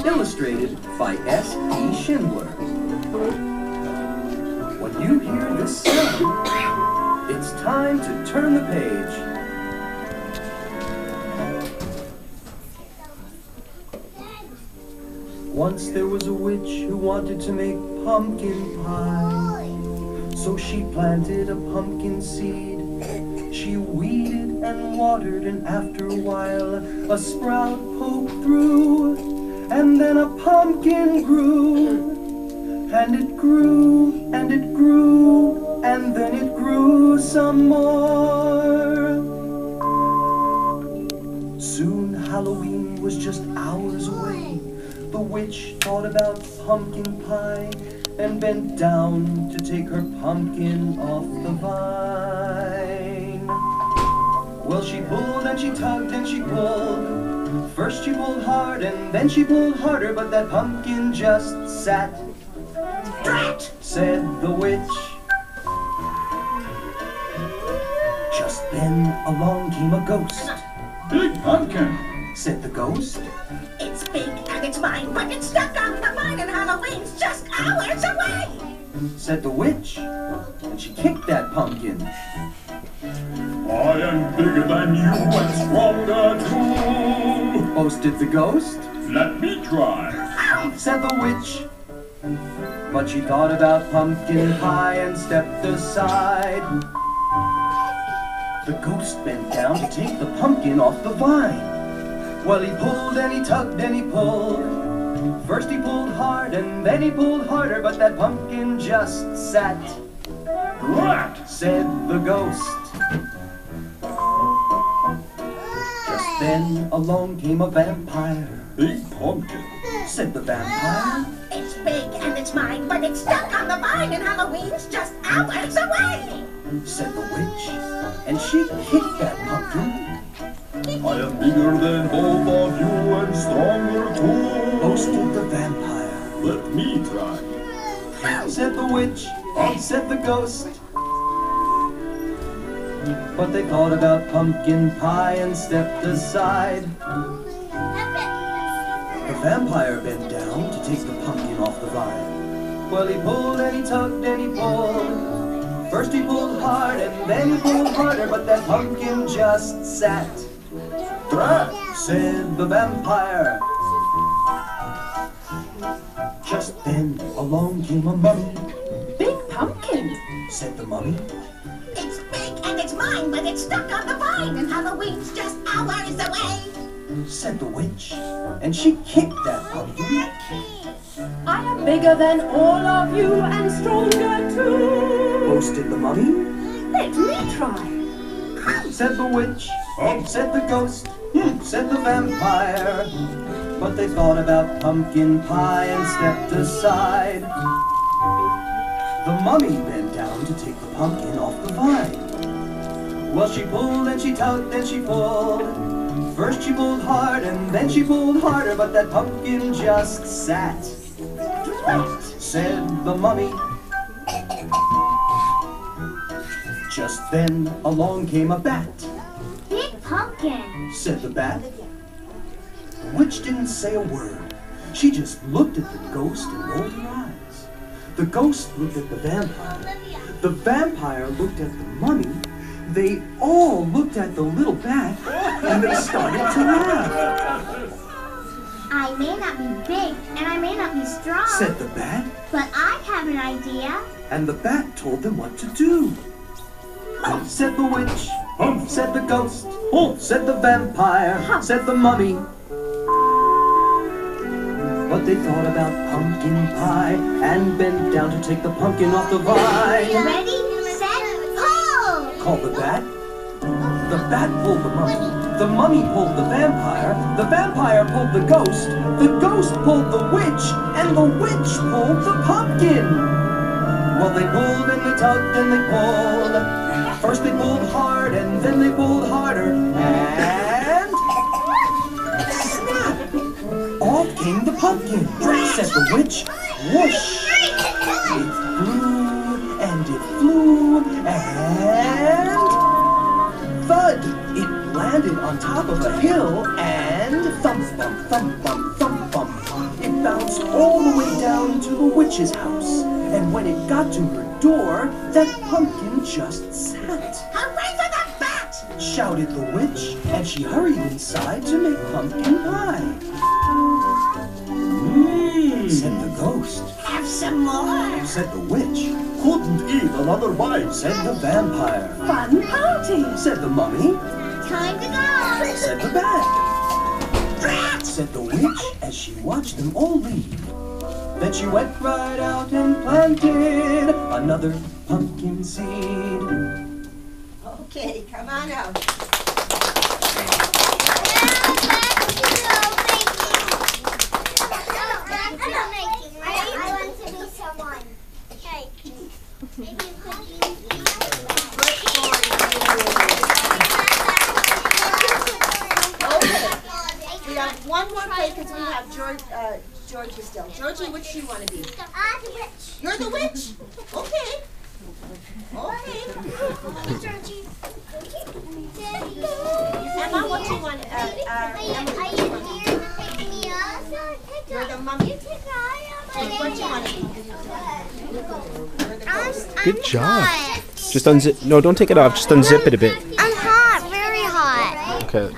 illustrated by S.E. Schindler. When you hear this sound, it's time to turn the page. Once there was a witch who wanted to make pumpkin pie. So she planted a pumpkin seed. She weeded and watered, and after a while a sprout poked through. And then a pumpkin grew. And it grew, and it grew, and then it grew some more. Soon Halloween was just hours away. The witch thought about pumpkin pie and bent down to take her pumpkin off the vine. Well, she pulled and she tugged and she pulled. First she pulled hard and then she pulled harder, but that pumpkin just sat. "Drat!" said the witch. Just then along came a ghost. "Big pumpkin," said the ghost. "It's big and it's mine, but it's stuck on the vine and Halloween's just hours away," said the witch, and she kicked that pumpkin. "I am bigger than you and stronger too," boasted the ghost. "Let me try," said the witch. But she thought about pumpkin pie and stepped aside. The ghost bent down to take the pumpkin off the vine. Well, he pulled and he tugged and he pulled. First he pulled hard and then he pulled harder, but that pumpkin just sat. "Drat!" said the ghost. Just then along came a vampire. "Big pumpkin," said the vampire. "It's big and it's mine, but it's stuck on the vine and Halloween's just hours away," said the witch, and she kicked that pumpkin. "I am bigger than both of you and stronger too," boasted the vampire. "Let me try," said the witch, said the ghost. But they thought about pumpkin pie and stepped aside. The vampire bent down to take the pumpkin off the vine. Well, he pulled and he tugged and he pulled. First he pulled hard and then he pulled harder, but that pumpkin just sat. "Drat!" said the vampire. Just then along came a mummy. "Big pumpkin," said the mummy. "It's big and it's mine, but it's stuck on the vine and Halloween's just hours away," said the witch, and she kicked that pumpkin. "I am bigger than all of you and stronger too," boasted the mummy. "Let me try," said the witch, said the ghost, said the vampire. But they thought about pumpkin pie and stepped aside. The mummy bent down to take the pumpkin off the vine. Well, she pulled and she tugged and she pulled. First she pulled hard and then she pulled harder, but that pumpkin just sat. "Drat!" said the mummy. Just then along came a bat. "Big pumpkin," said the bat. The witch didn't say a word. She just looked at the ghost and rolled her eyes. The ghost looked at the vampire. The vampire looked at the mummy. They all looked at the little bat, and they started to laugh. "I may not be big and I may not be strong," said the bat. "but I have an idea." And the bat told them what to do. Said the witch, said the ghost, said the vampire, said the mummy. But they thought about pumpkin pie and bent down to take the pumpkin off the vine. "Ready, set, pull!" called the bat. The bat pulled the mummy pulled the vampire pulled the ghost pulled the witch, and the witch pulled the pumpkin. Well, they pulled and they tugged and they pulled. First they pulled hard and then they pulled harder, and snap! Off came the pumpkin, said the witch. Whoosh! It flew and it flew and thud! It landed on top of a hill and thump bump, thump bump, thump bump. bounced all the way down to the witch's house. And when it got to her door, that pumpkin just sat. Hooray for the bat! Shouted the witch, and she hurried inside to make pumpkin pie. Said the ghost. Have some more. Said the witch. Couldn't eat another bite. Said the vampire. Fun party. Said the mummy. Time to go. Said the bat. Said the witch as she watched them all leave. Then she went right out and planted another pumpkin seed. Okay, come on out. I want to be someone. Okay. We have one more play because we have Georgie still. Georgie, which do you want to be? The witch. You're the witch? Okay. Okay. Emma, what do you want? Emma, what do you want? You're the mummy. What do you want to be? Good job. Just unzip. No, don't take it off. Just unzip it a bit. I'm hot, very hot. Okay.